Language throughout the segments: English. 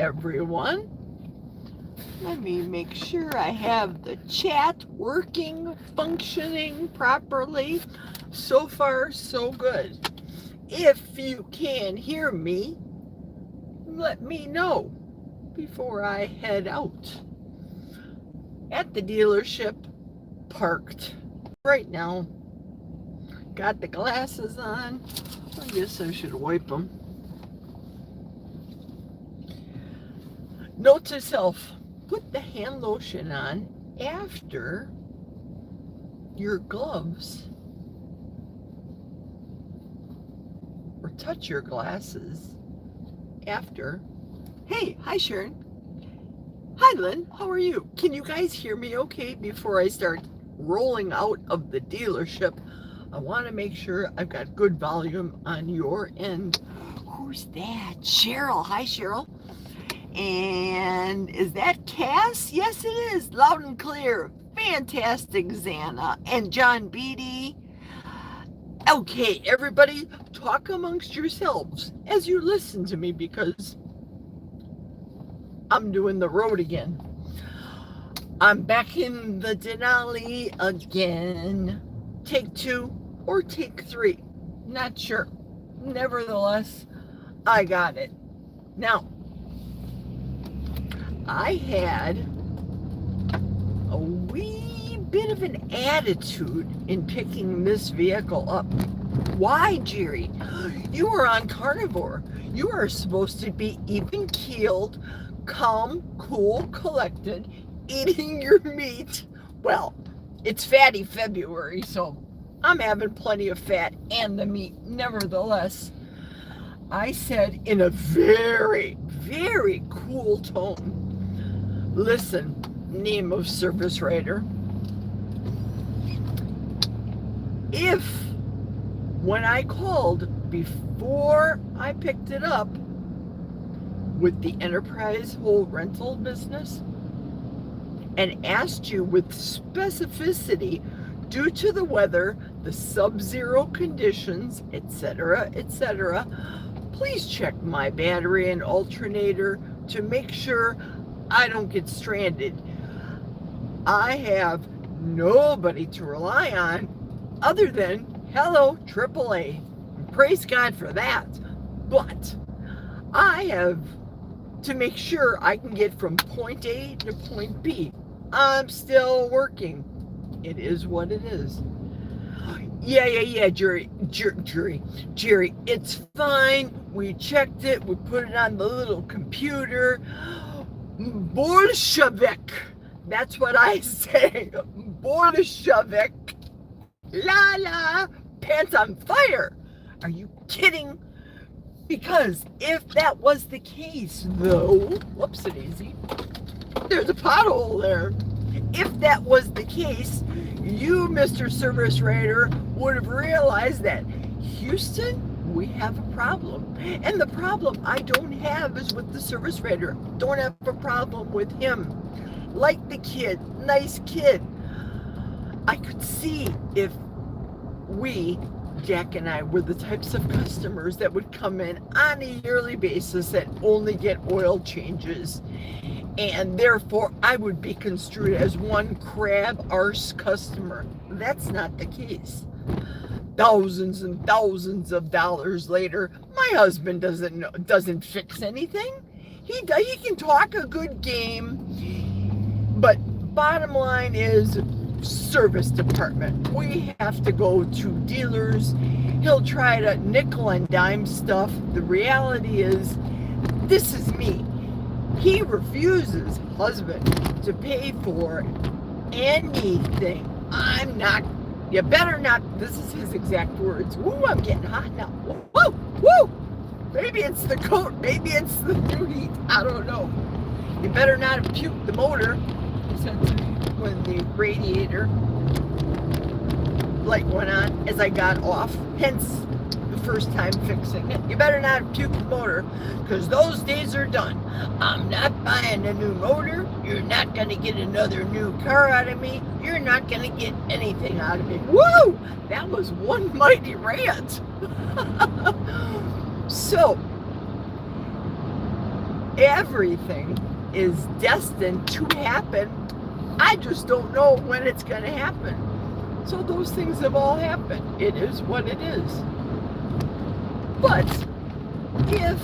everyone. Let me make sure I have the chat working, functioning properly. So far, so good. If you can hear me, let me know before I head out. At the dealership, parked right now. Got the glasses on. I guess I should wipe them. Note to self, put the hand lotion on after your gloves, or touch your glasses after. Hey, hi Sharon. Hi Lynn, how are you? Can you guys hear me okay before I start rolling out of the dealership? I want to make sure I've got good volume on your end. Who's that? Cheryl. Hi Cheryl. And is that Cass? Yes, it is. Loud and clear. Fantastic, Xana. And John Beatty. Okay, everybody, talk amongst yourselves as you listen to me, because I'm doing the road again. I'm back in the Denali again. Take 2 or take 3. Not sure. Nevertheless, I got it. Now, I had a wee bit of an attitude in picking this vehicle up. Why, Jerry? You are on carnivore. You are supposed to be even-keeled, calm, cool, collected, eating your meat. Well, it's fatty February, so I'm having plenty of fat and the meat. Nevertheless, I said in a very, very cool tone, listen, name of service writer, if when I called before I picked it up with the Enterprise whole rental business and asked you with specificity, due to the weather, the sub-zero conditions, etc., etc., please check my battery and alternator to make sure I don't get stranded. I have nobody to rely on other than, hello, AAA. Praise God for that. But I have to make sure I can get from point A to point B. I'm still working. It is what it is. Yeah, Jerry, it's fine. We checked it. We put it on the little computer. Bolshevik. That's what I say. Bolshevik. La la. Pants on fire. Are you kidding? Because if that was the case, though, whoopsie-daisy, there's a pothole there. If that was the case, you, Mr. Service Writer, would have realized that, Houston, we have a problem. And the problem I don't have is with the service writer. Don't have a problem with him. Like the kid, nice kid. I could see if we, Jack and I, were the types of customers that would come in on a yearly basis that only get oil changes. And therefore, I would be construed as one crab arse customer. That's not the case. Thousands and thousands of dollars later, my husband doesn't fix anything. He can talk a good game, but bottom line is service department. We have to go to dealers. He'll try to nickel and dime stuff. The reality is, this is me. He refuses, husband, to pay for anything. I'm not, you better not, this is his exact words. Woo, I'm getting hot now. Woo, woo. Maybe it's the coat, maybe it's the new heat, I don't know. You better not have puked the motor, he said to me when the radiator light went on as I got off, hence the first time fixing it. You better not have puked the motor, because those days are done. I'm not buying a new motor. You're not going to get another new car out of me. You're not going to get anything out of me. Woo! That was one mighty rant. So, Everything is destined to happen. I just don't know when it's going to happen. So those things have all happened. It is what it is. But if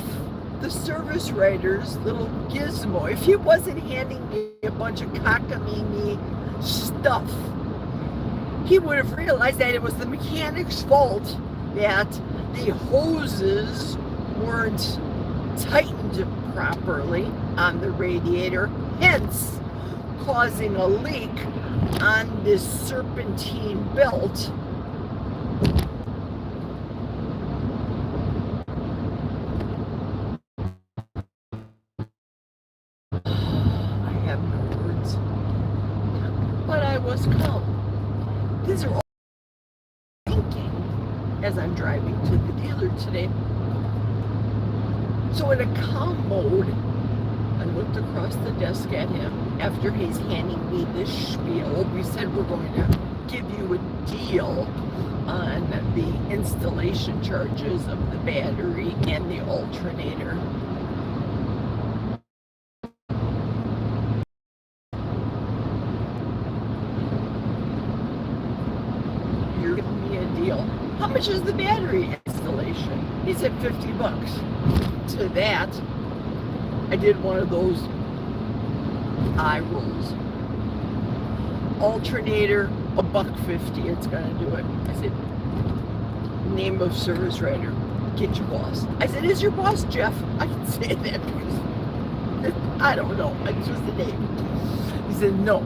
the service writer's little gizmo, if he wasn't handing me a bunch of cockamamie stuff, he would have realized that it was the mechanic's fault that the hoses weren't tightened properly on the radiator, hence causing a leak on this serpentine belt. I have no words, but I was calm. These are all thinking as I'm driving to the dealer today. So in a calm mode, I looked across the desk at him after he's handing me this spiel. We said we're going to give you a deal on the installation charges of the battery and the alternator. You're giving me a deal. How much is the battery installation? He said $50. To that, I did one of those eye rolls. Alternator, $1.50. It's gonna do it. I said, name of service writer. Get your boss. I said, is your boss Jeff? I can say that because I don't know. It's just a name. He said, no,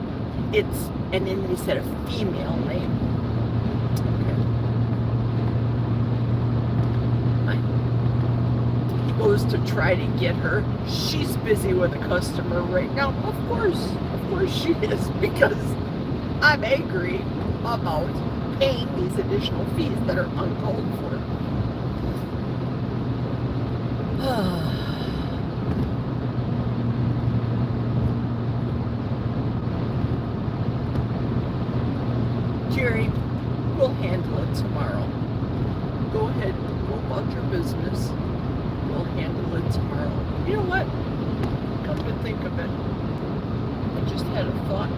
it's, and then he said a female name. Goes to try to get her. She's busy with a customer right now. Of course she is, because I'm angry about paying these additional fees that are uncalled for. Jerry, we'll handle it tomorrow. Go ahead, go about your business. We'll handle it tomorrow. You know what? Come to think of it, I just had a thought.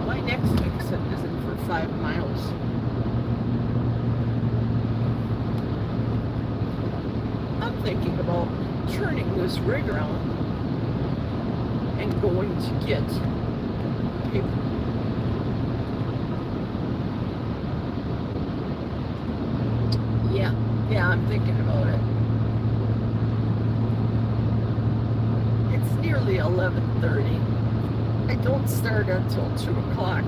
My next exit isn't for 5 miles. I'm thinking about turning this rig around and going to get paper. Yeah, I'm thinking about it. It's nearly 11:30. I don't start until 2 o'clock.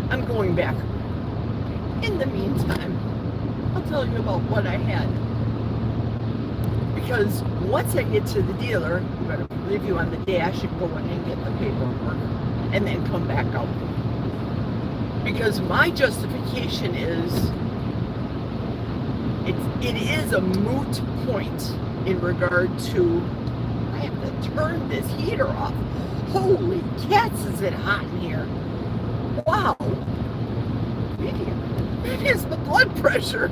I'm going back. In the meantime, I'll tell you about what I had. Because once I get to the dealer, I'm going to leave you on the dash and go in and get the paperwork and then come back out. Because my justification is, it is a moot point in regard to, I have to turn this heater off. Holy cats, is it hot in here. Wow. Maybe it's the blood pressure.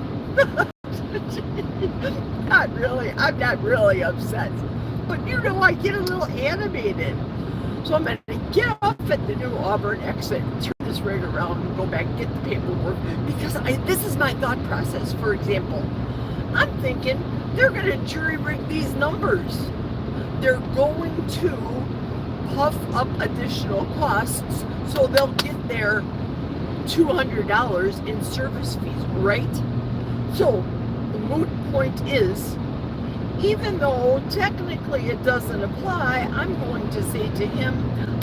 Not really. I'm not really upset. But you know, I get a little animated. So I'm going to get off at the New Auburn exit, turn this rig around and go back and get the paperwork, because this is my thought process. For example, I'm thinking they're going to jury rig these numbers. They're going to puff up additional costs so they'll get their $200 in service fees, right? So the moot point is, even though technically it doesn't apply, I'm going to say to him,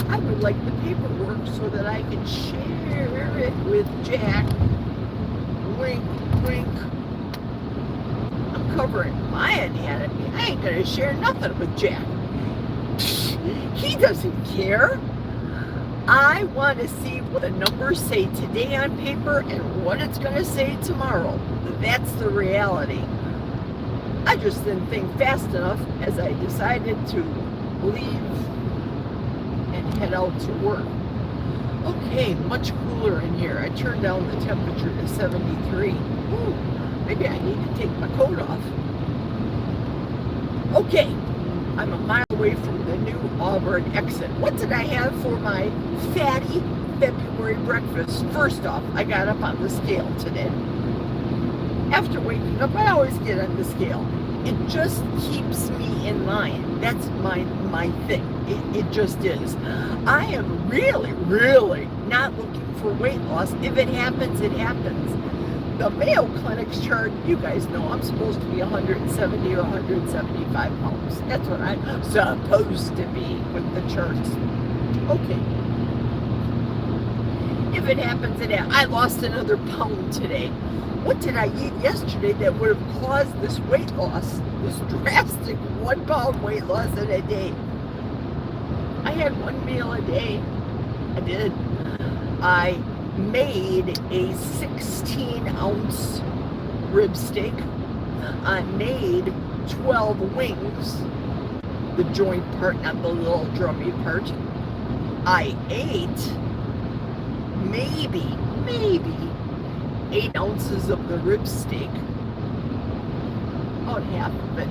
I would like the paperwork so that I can share it with Jack. Wink, wink. I'm covering my anatomy. I ain't going to share nothing with Jack. He doesn't care. I want to see what the numbers say today on paper and what it's going to say tomorrow. That's the reality. I just didn't think fast enough as I decided to leave and head out to work. Okay, much cooler in here. I turned down the temperature to 73. Ooh, Maybe I need to take my coat off. Okay, I'm a mile away from the new Auburn exit. What did I have for my fatty February breakfast? First off, I got up on the scale today. After waking up, I always get on the scale. It just keeps me in line. That's my thing. It just is. I am really not looking for weight loss. If it happens, it happens. The Mayo Clinic's chart, you guys know I'm supposed to be 170 or 175 pounds. That's what I'm supposed to be with the charts. Okay. If it happens, it happens. I lost another pound today. What did I eat yesterday that would have caused this weight loss, this drastic 1 pound weight loss in a day? I had one meal a day. I did. I made a 16-ounce rib steak. I made 12 wings, the joint part, not the little drummy part. I ate maybe 8 ounces of the rib steak, about half of it.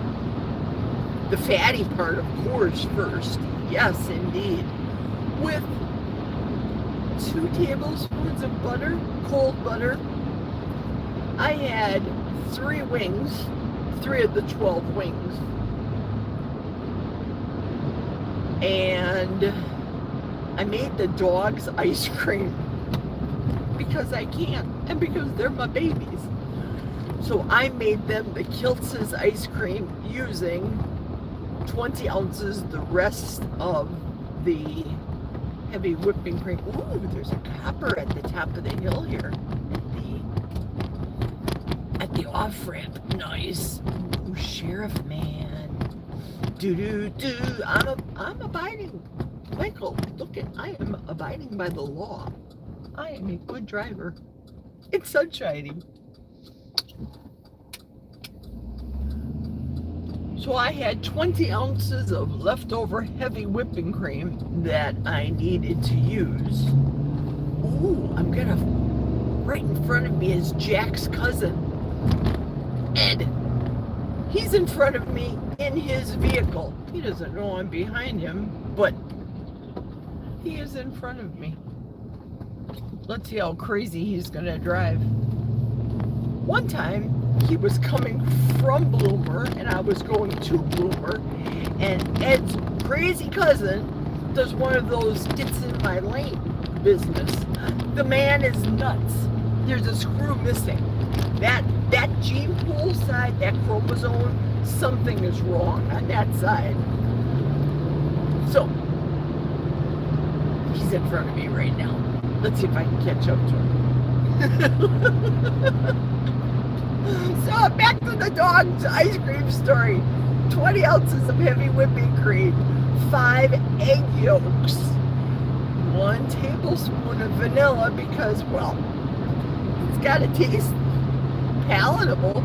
The fatty part, of course, first. Yes, indeed. With 2 tablespoons of butter, cold butter. I had 3 wings, 3 of the 12 wings. And I made the dogs ice cream because I can and because they're my babies. So I made them the Kiltz's ice cream using 20 ounces, the rest of the heavy whipping cream. Ooh, there's a copper at the top of the hill here at the off-ramp. Nice. Ooh, sheriff man. I'm abiding. Michael, look at, I am abiding by the law. I am a good driver. It's sunshining. So I had 20 ounces of leftover heavy whipping cream that I needed to use. Ooh, right in front of me is Jack's cousin, Ed. He's in front of me in his vehicle. He doesn't know I'm behind him, but he is in front of me. Let's see how crazy he's gonna drive. One time, he was coming from Bloomer, and I was going to Bloomer, and Ed's crazy cousin does one of those gets in my lane business. The man is nuts. There's a screw missing. That gene pool side, that chromosome, something is wrong on that side. So, he's in front of me right now. Let's see if I can catch up to him. So back to the dog's ice cream story. 20 ounces of heavy whipping cream, 5 egg yolks, 1 tablespoon of vanilla because, well, it's got to taste palatable.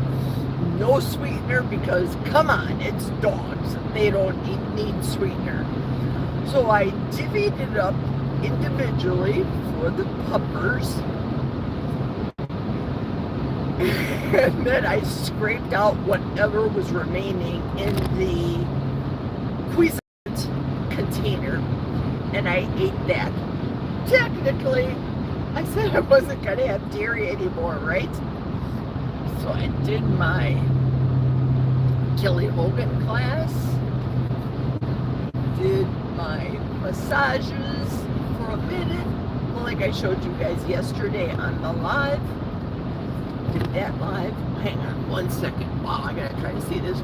No sweetener because, come on, it's dogs. They don't need sweetener. So I divvied it up individually for the puppers. And then I scraped out whatever was remaining in the Cuisinart container, and I ate that. Technically, I said I wasn't going to have dairy anymore, right? So I did my Kelly Hogan class, did my massages for a minute, like I showed you guys yesterday on the live. Did that live. Hang on 1 second. Wow, I gotta try to see this.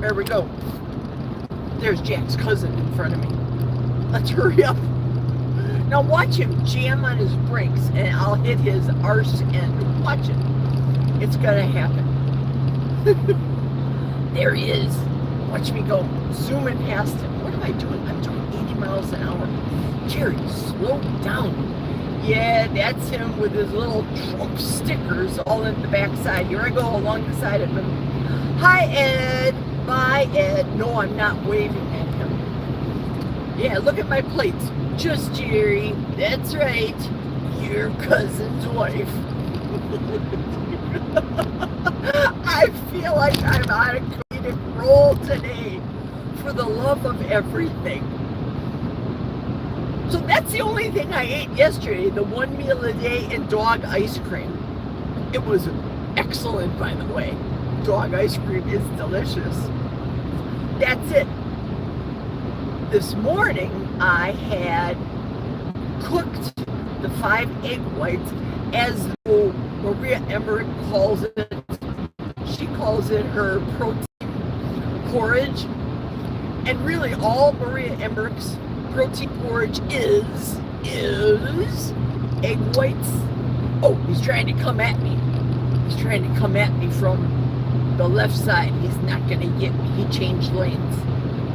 There we go. There's Jack's cousin in front of me. Let's hurry up. Now watch him jam on his brakes and I'll hit his arse end. Watch it. It's gonna happen. There he is. Watch me go. Zooming past him. What am I doing? I'm doing 80 miles an hour. Jerry, slow down. Yeah, that's him with his little Trump stickers all in the backside. Here I go along the side of him. Hi, Ed. Bye, Ed. No, I'm not waving at him. Yeah, look at my plates. Just Jerry. That's right. your cousin's wife. I feel like I'm on a comedic roll today, for the love of everything. So that's the only thing I ate yesterday, the one meal a day and dog ice cream. It was excellent, by the way. Dog ice cream is delicious. That's it. This morning I had cooked the 5 egg whites, as though Maria Emmerich calls it. She calls it her protein porridge. And really all Maria Emmerich's protein porridge is egg whites. Oh, he's trying to come at me. He's trying to come at me from the left side. He's not going to get me. He changed lanes.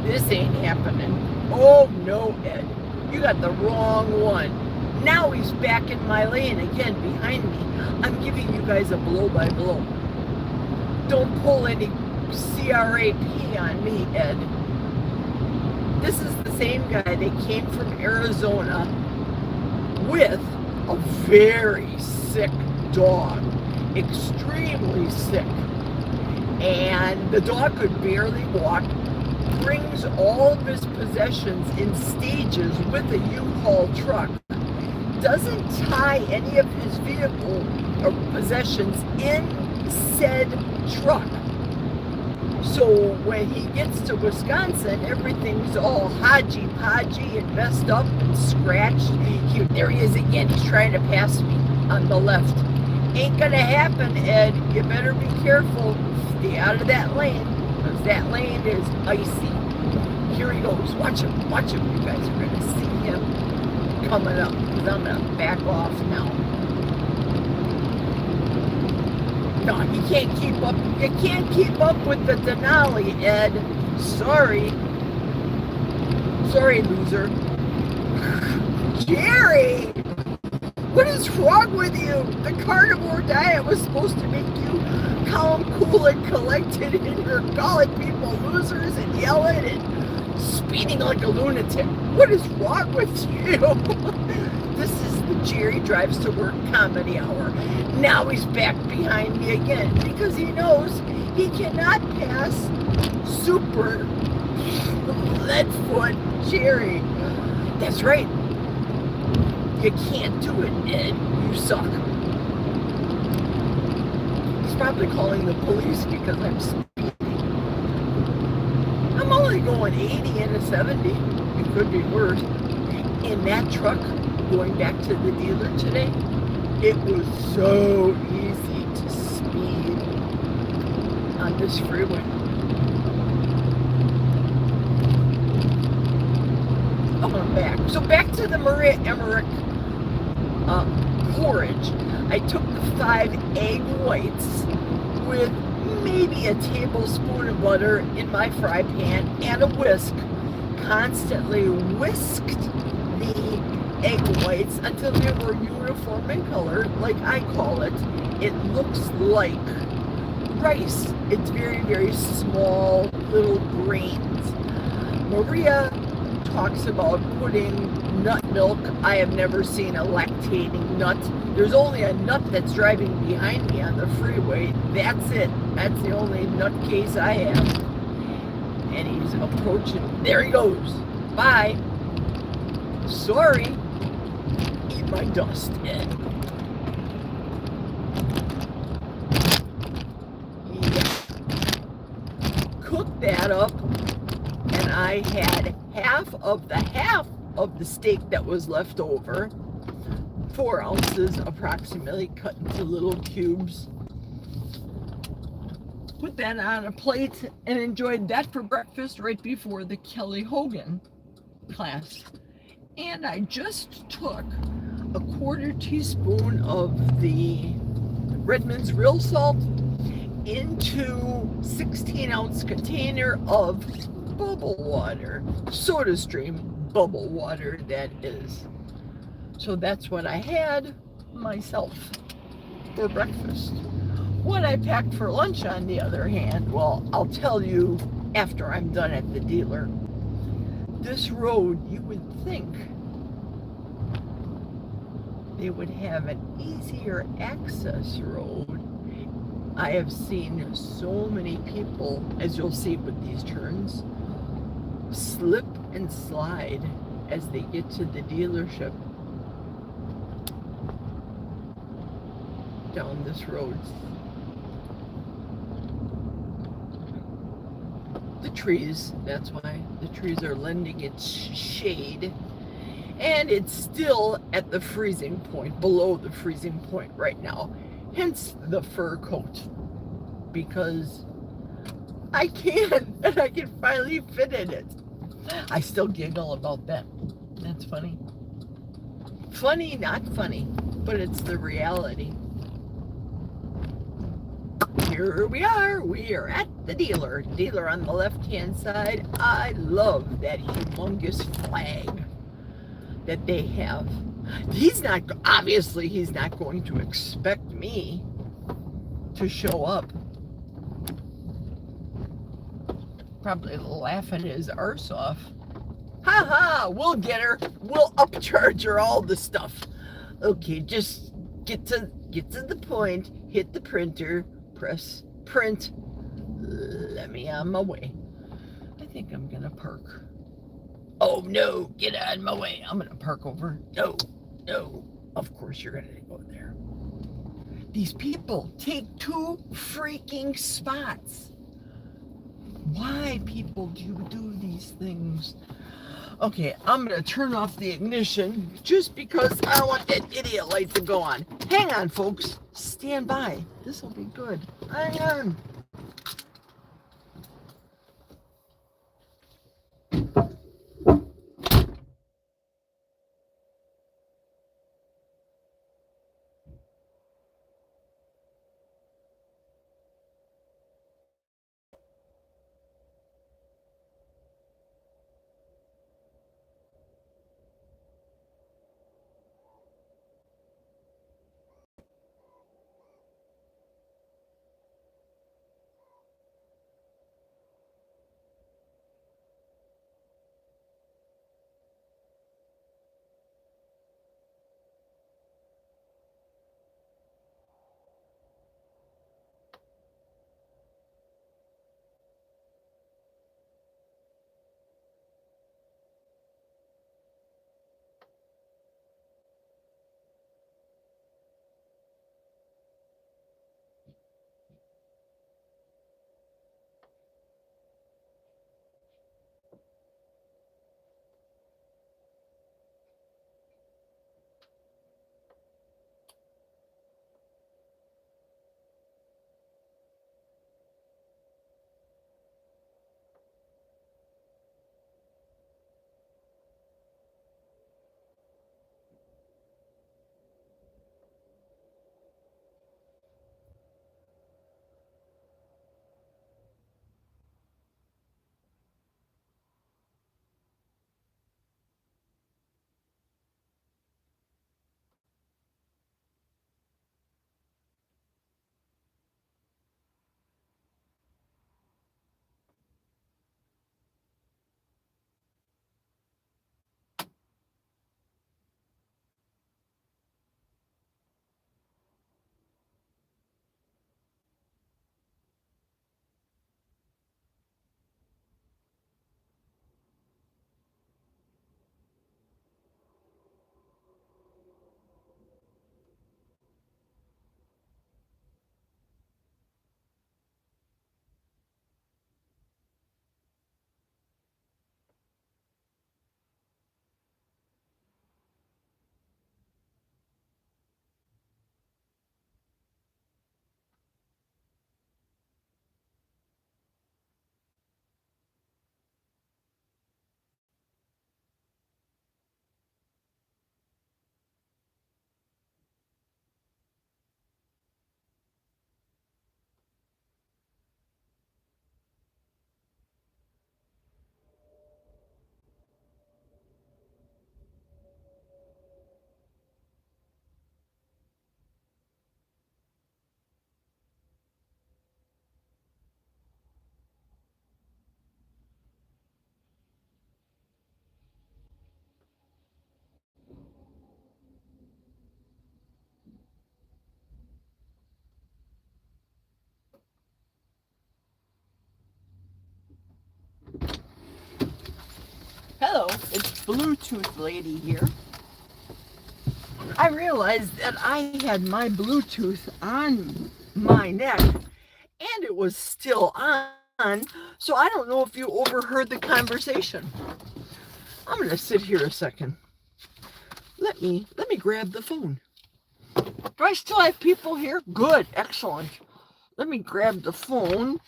This ain't happening. Oh, no, Ed. You got the wrong one. Now he's back in my lane again behind me. I'm giving you guys a blow by blow. Don't pull any CRAP on me, Ed. This is the same guy that came from Arizona with a very sick dog. Extremely sick. And the dog could barely walk. Brings all of his possessions in stages with a U-Haul truck. Doesn't tie any of his vehicle or possessions in said truck. So when he gets to Wisconsin, everything's all hodgy-podgy and messed up and scratched. There he is again. He's trying to pass me on the left. Ain't gonna happen, Ed. You better be careful. Stay out of that lane, because that lane is icy. Here he goes. Watch him. Watch him. You guys are gonna see him coming up, because I'm gonna back off now. No, you can't keep up. You can't keep up with the Denali, Ed. Sorry. Sorry, loser. Jerry! What is wrong with you? The carnivore diet was supposed to make you calm, cool, and collected, and you're calling people losers and yelling and speeding like a lunatic. What is wrong with you? This is the Jerry Drives to Work comedy hour. Now he's back behind me again because he knows he cannot pass super leadfoot Jerry. That's right. You can't do it, Ed. You suck. He's probably calling the police because I'm speeding. I'm only going 80 and a 70. It could be worse. In that truck, going back to the dealer today, it was so easy to speed on this freeway. Oh, I'm back. So back to the Maria Emmerich porridge. I took the 5 egg whites with maybe a tablespoon of butter in my fry pan and a whisk. Constantly whisked the egg whites until they were uniform in color, like I call it. It looks like rice. It's very, very small little grains. Maria talks about putting nut milk. I have never seen a lactating nut. There's only a nut that's driving behind me on the freeway. That's it. That's the only nut case I have. And he's approaching. There he goes. Bye. Sorry. Eat my dust, Ed. Yeah. Cook that up, and I had half of the steak that was left over, 4 ounces approximately, cut into little cubes. Put that on a plate and enjoyed that for breakfast right before the Kelly Hogan class. And I just took a 1/4 teaspoon of the Redmond's Real Salt into 16-ounce container of bubble water, SodaStream bubble water, that is. So that's what I had myself for breakfast. What I packed for lunch, on the other hand, well, I'll tell you after I'm done at the dealer. This road, you would think they would have an easier access road. I have seen so many people, as you'll see with these turns, slip and slide as they get to the dealership down this road. The trees, that's why the trees are lending its shade, and it's still at the freezing point, below the freezing point right now, hence the fur coat, because I can, and I can finally fit in it. I still giggle about that. That's funny. Funny, not funny, but it's the reality. Here we are. We are at the dealer. Dealer on the left-hand side. I love that humongous flag that they have. Obviously, he's not going to expect me to show up. Probably laughing his arse off. Ha ha, we'll get her. We'll upcharge her all the stuff. Okay, just get to the point, hit the printer, press print. Let me on my way. I think I'm gonna park. Oh no, get out of my way. I'm gonna park over. No, no. Of course you're gonna go there. These people take 2 freaking spots. Why people do these things? Okay, I'm gonna turn off the ignition just because I don't want that idiot light to go on. Hang on, folks. Stand by. This will be good. Hang on. Hello, it's Bluetooth lady here. I realized that I had my Bluetooth on my neck and it was still on, so I don't know if you overheard the conversation. I'm gonna sit here a second. Let me grab the phone. Do I still have people here? Good, excellent. Let me grab the phone.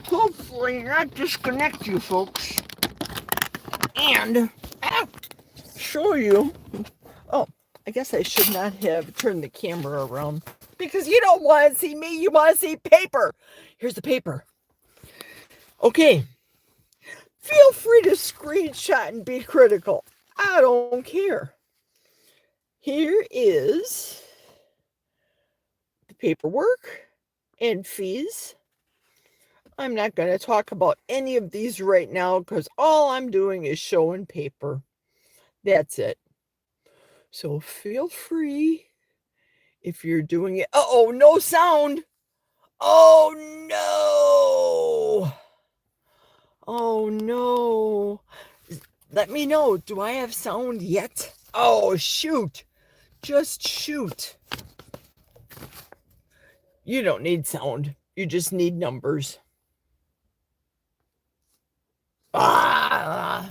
Hopefully not disconnect you folks. And show you. Oh, I guess I should not have turned the camera around because you don't want to see me, you want to see paper. Here's the paper. Okay. Feel free to screenshot and be critical. I don't care. Here is the paperwork and fees. I'm not going to talk about any of these right now because all I'm doing is showing paper. That's it. So feel free if you're doing it. Uh-oh, no sound. Oh, no. Oh, no. Let me know. Do I have sound yet? Oh, shoot. Just shoot. You don't need sound. You just need numbers. Ah.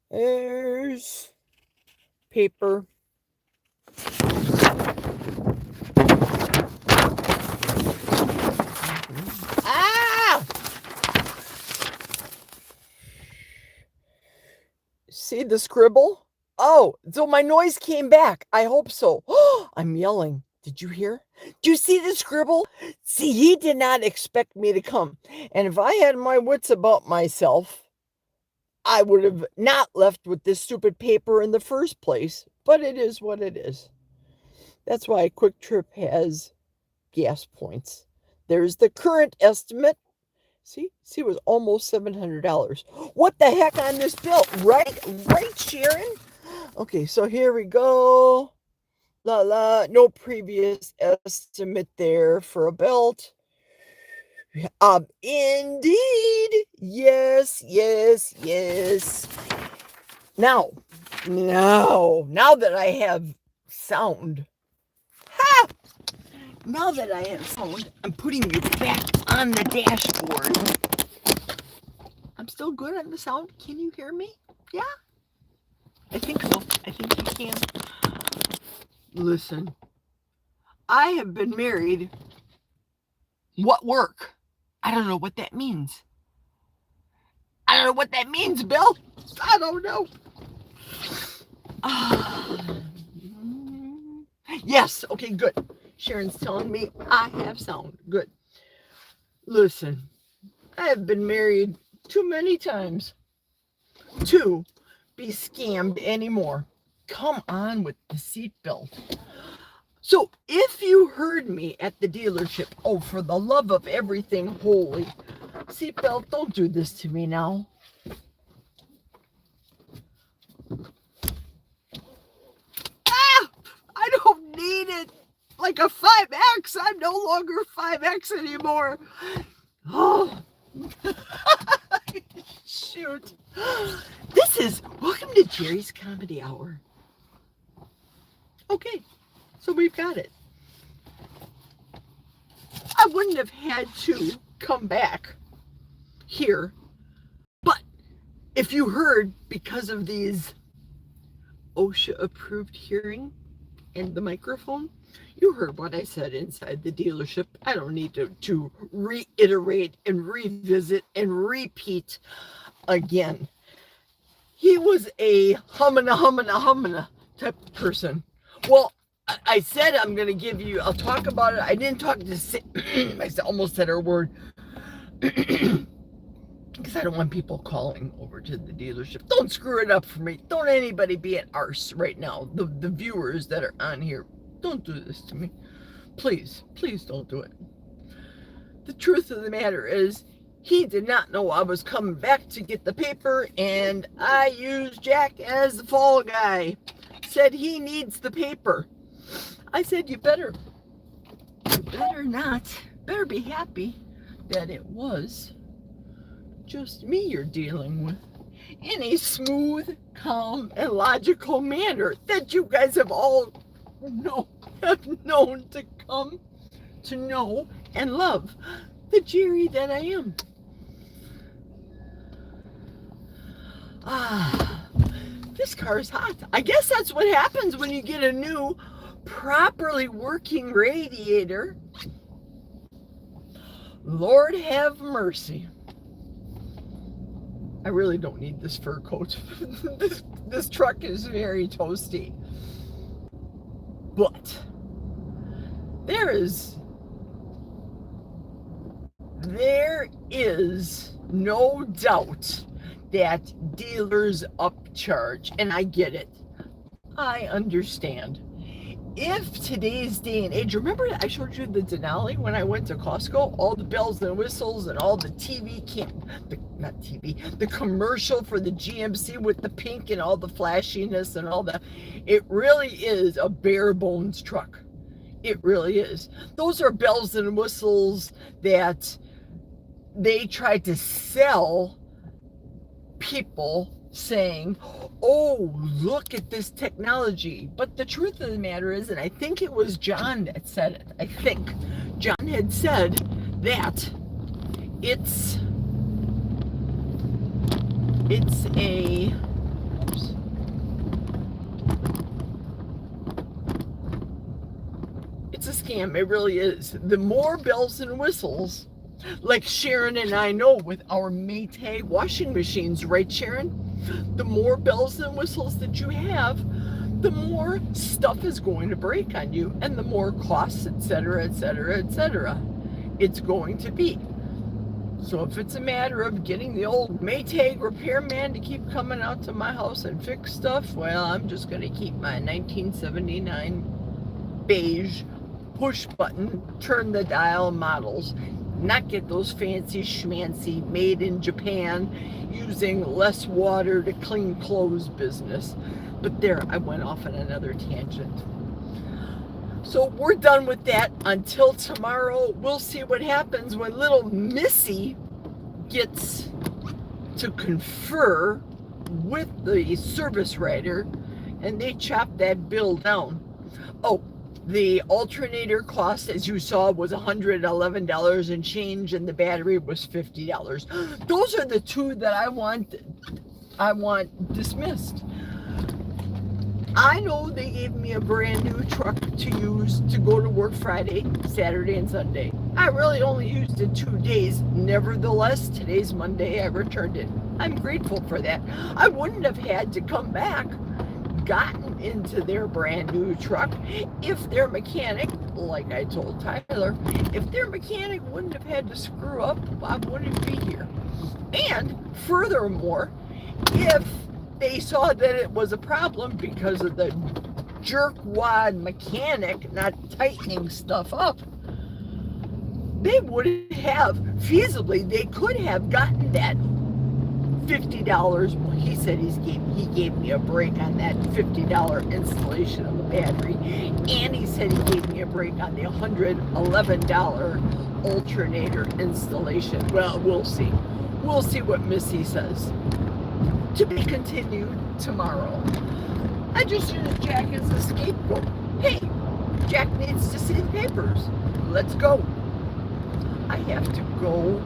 There's paper. Ah! See the scribble? Oh, so my noise came back. I hope so. I'm yelling. Did you hear? Do you see the scribble? See, he did not expect me to come. And if I had my wits about myself, I would have not left with this stupid paper in the first place. But it is what it is. That's why Quick Trip has gas points. There's the current estimate. See, it was almost $700. What the heck on this bill? Right, Sharon? Okay, so here we go. No previous estimate there for a belt. Indeed. Yes. Now that I have sound. Now that I have sound, I'm putting you back on the dashboard. I'm still good on the sound. Can you hear me? Yeah? I think so. I think you can. Listen, I have been married. What work? I don't know what that means. I don't know what that means, Bill. I don't know. Yes, okay, good. Sharon's telling me I have sound. Good. Listen, I have been married too many times to be scammed anymore. Come on with the seatbelt. So if you heard me at the dealership, oh, for the love of everything holy, seatbelt, don't do this to me now. I don't need it. Like a 5X. I'm no longer 5X anymore. Oh, shoot. Welcome to Jerry's Comedy Hour. Okay, so we've got it. I wouldn't have had to come back here, but if you heard, because of these OSHA-approved hearing and the microphone, you heard what I said inside the dealership. I don't need to reiterate and revisit and repeat again. He was a hummina type of person. Well, I said I'll talk about it. I didn't talk to I almost said her word. Because I don't want people calling over to the dealership. Don't screw it up for me. Don't anybody be an arse right now. The viewers that are on here, don't do this to me. Please don't do it. The truth of the matter is, he did not know I was coming back to get the paper, and I used Jack as the fall guy. said he needs the paper. I said, you better not, better be happy that it was just me you're dealing with in a smooth, calm, and logical manner that you guys have all known to come to know and love the Jerry that I am. This car is hot. I guess that's what happens when you get a new, properly working radiator. Lord have mercy. I really don't need this fur coat. This truck is very toasty. But there is no doubt that dealers upcharge, and I get it. I understand. If today's day and age, remember I showed you the Denali when I went to Costco? All the bells and whistles and all the the commercial for the GMC with the pink and all the flashiness and all that. It really is a bare bones truck. It really is. Those are bells and whistles that they tried to sell people, saying, oh, look at this technology. But the truth of the matter is, and I think it was John that said it, I think John had said that it's a scam. It really is. The more bells and whistles, like Sharon and I know with our Maytag washing machines, right, Sharon? The more bells and whistles that you have, the more stuff is going to break on you, and the more costs, etc., etc., etc., it's going to be. So if it's a matter of getting the old Maytag repairman to keep coming out to my house and fix stuff, well, I'm just going to keep my 1979 beige push button, turn the dial models, not get those fancy schmancy made in Japan using less water to clean clothes business. But there, I went off on another tangent. So we're done with that until tomorrow. We'll see what happens when little Missy gets to confer with the service writer and they chop that bill down. Oh, the alternator cost, as you saw, was $111 and change, and the battery was $50. Those are the two that I want dismissed. I know they gave me a brand new truck to use to go to work Friday, Saturday, and Sunday. I really only used it 2 days. Nevertheless, today's Monday, I returned it. I'm grateful for that. I wouldn't have had to come back, gotten into their brand new truck, if their mechanic, like I told Tyler, if their mechanic wouldn't have had to screw up, I wouldn't be here. And furthermore, if they saw that it was a problem because of the jerkwad mechanic not tightening stuff up, they would have, feasibly, they could have gotten that $50. Well, he said he gave me a break on that $50 installation of the battery, and he said he gave me a break on the $111 alternator installation. Well, we'll see. We'll see what Missy says. To be continued tomorrow. I just used Jack as a scapegoat. Hey, Jack needs to see the papers. Let's go. I have to go.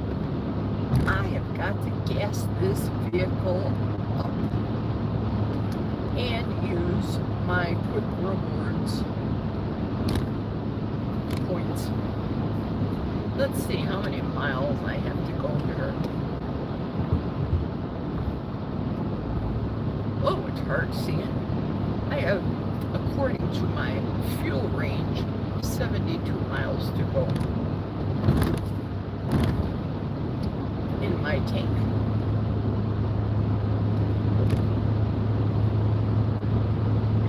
I have got to gas this vehicle up and use my quick rewards points. Let's see how many miles I have to go here. Oh, it's hard seeing. I have, according to my fuel range, 72 miles to go in my tank.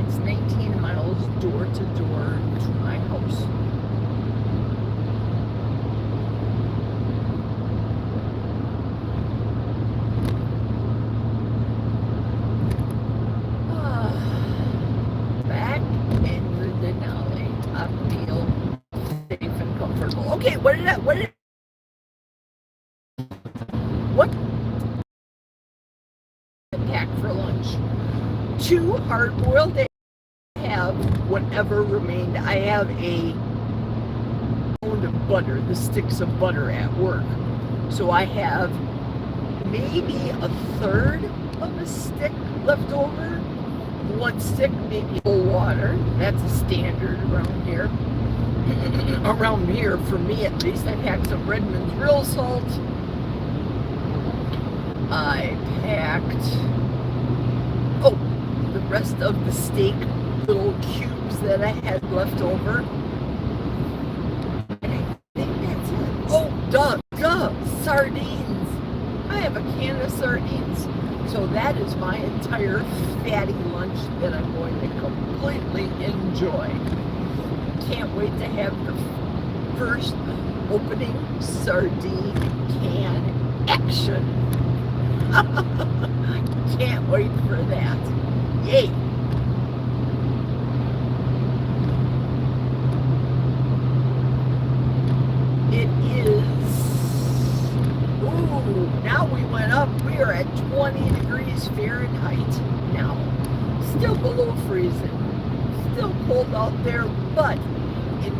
It's 19 miles door to door to my house. 2 hard-boiled eggs. Have whatever remained. I have a pound of butter, the sticks of butter at work. So I have maybe a third of a stick left over. 1 stick, maybe full water. That's a standard around here. Around here, for me at least. I packed some Redmond's real salt. I packed, the rest of the steak, little cubes that I had left over. And I think that's it. Oh, duh, sardines. I have a can of sardines. So that is my entire fatty lunch that I'm going to completely enjoy. Can't wait to have the first opening sardine can action. Can't wait for that. Yay! It is, now we went up. We are at 20 degrees Fahrenheit now. Still below freezing. Still cold out there, but in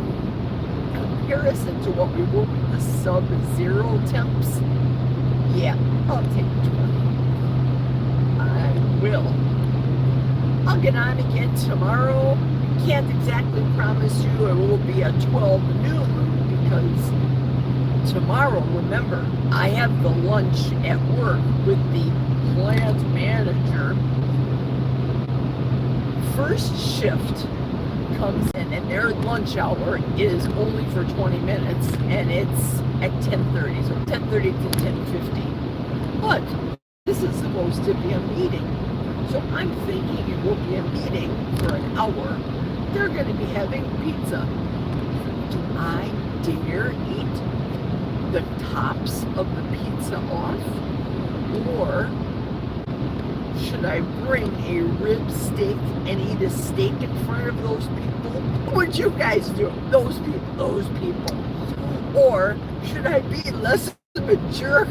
comparison to what we were with the sub-zero temps, yeah, I'll take 20. I will. I'll get on again tomorrow. Can't exactly promise you it will be a 12 noon because tomorrow, remember, I have the lunch at work with the plant manager. First shift comes in and their lunch hour is only for 20 minutes and it's at 10:30, so 10:30 to 10:50. But this is supposed to be a meeting. So I'm thinking it will be a meeting for an hour. They're going to be having pizza. Do I dare eat the tops of the pizza off? Or should I bring a rib steak and eat a steak in front of those people? What would you guys do? Those people. Or should I be less of a jerk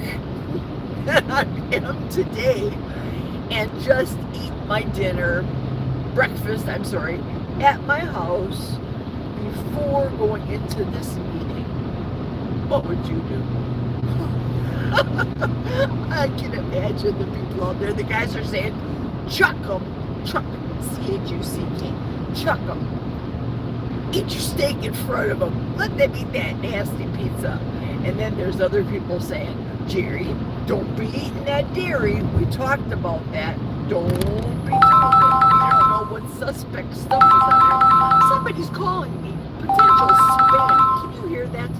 than I am today and just eat my breakfast, at my house before going into this meeting? What would you do? I can imagine the people out there. The guys are saying, chuck them, C-H-U-C-K, chuck them. Eat your steak in front of them. Let them eat that nasty pizza. And then there's other people saying, Jerry, don't be eating that dairy. We talked about that. Don't be doing it. I don't know what suspect stuff is on there. Somebody's calling me. Potential spam. Can you hear that?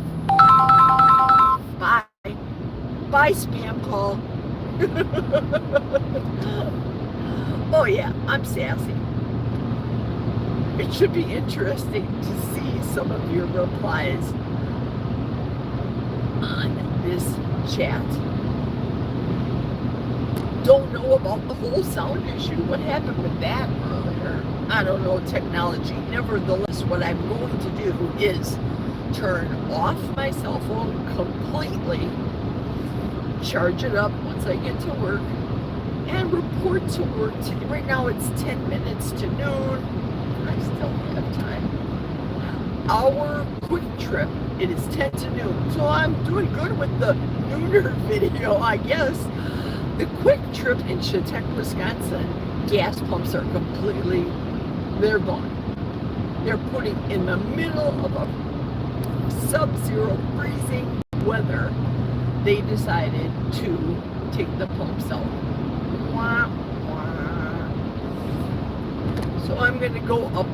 Bye, spam call. Oh yeah, I'm sassy. It should be interesting to see some of your replies on this chat. Don't know about the whole sound issue. What happened with that earlier? I don't know technology. Nevertheless, what I'm going to do is turn off my cell phone completely, charge it up once I get to work, and report to work. Right now it's 10 minutes to noon. I still have time. Our quick trip, it is 10 to noon. So I'm doing good with the nooner video, I guess. The quick trip in Chautauqua, Wisconsin, gas pumps are completely, they're gone. They're putting in the middle of a sub-zero freezing weather. They decided to take the pumps out. Wah, wah. So I'm going to go up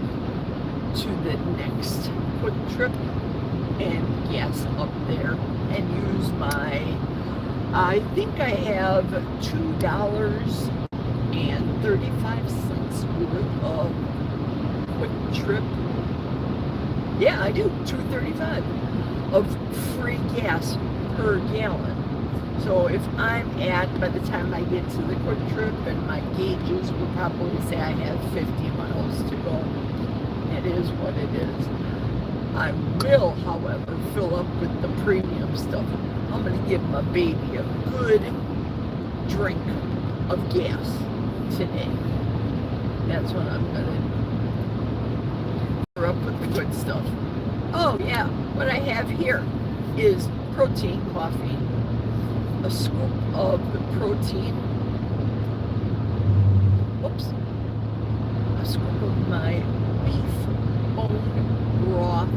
to the next quick trip and gas up there and use my, I think I have $2.35 worth of quick trip. Yeah, I do. $2.35 of free gas per gallon. So if I'm by the time I get to the quick trip and my gauges will probably say I have 50 miles to go. It is what it is. I will, however, fill up with the premium stuff. I'm going to give my baby a good drink of gas today. That's what I'm gonna do. Up with the good stuff. Oh yeah, what I have here is protein coffee. A scoop of the protein. Oops. A scoop of my beef bone broth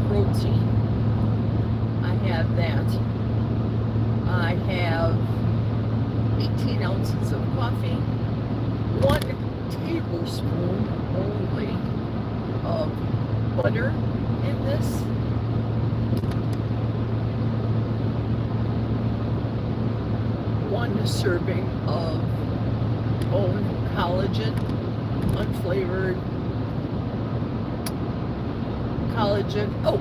protein. I have that. I have 18 ounces of coffee, 1 tablespoon only of butter in this. One serving of bone collagen, unflavored collagen. Oh,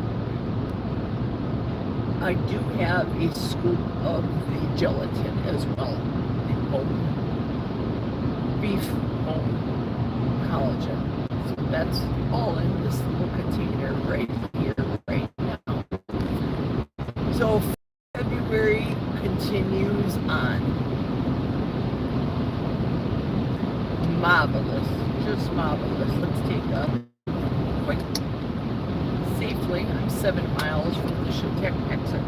I do have a scoop of the gelatin as well. The bone, beef bone collagen. So that's all in this little container right here, right now. So February continues on. Marvelous, just marvelous. Let's take a quick, safely, I'm 7 miles from the Shotec exit.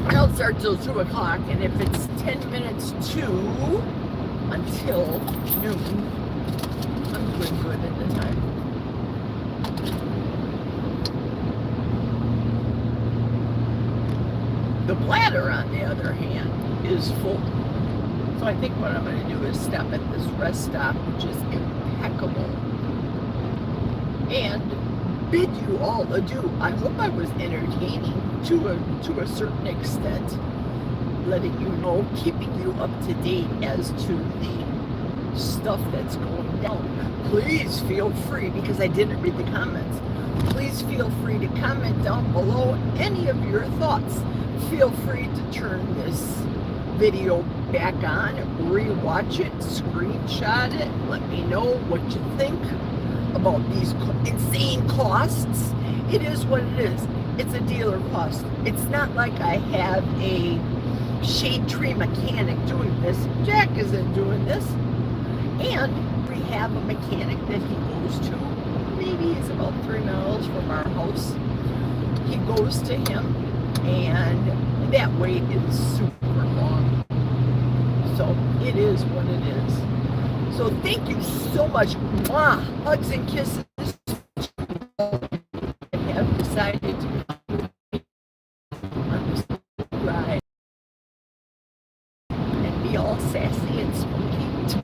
I don't start till 2 o'clock, and if it's 10 minutes to until noon, I'm good at the time. The bladder, on the other hand, is full. So I think what I'm going to do is stop at this rest stop, which is impeccable, and bid you all adieu. I hope I was entertaining to a certain extent, letting you know, keeping you up to date as to the stuff that's going down. Please feel free, because I didn't read the comments, please feel free to comment down below any of your thoughts. Feel free to turn this video back on, rewatch it, screenshot it, let me know what you think about these insane costs. It is what it is. It's a dealer cost. It's not like I have a shade tree mechanic doing this. Jack isn't doing this. And we have a mechanic that he goes to. Maybe he's about 3 miles from our house. He goes to him, and that wait is super long. So it is what it is. So thank you so much. Mwah! Hugs and kisses. I have decided to come on this ride and be all sassy and spunky.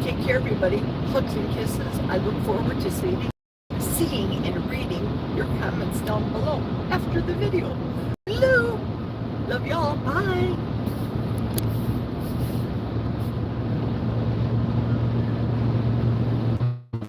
Take care, everybody. Hugs and kisses. I look forward to seeing and reading your comments down below after the video.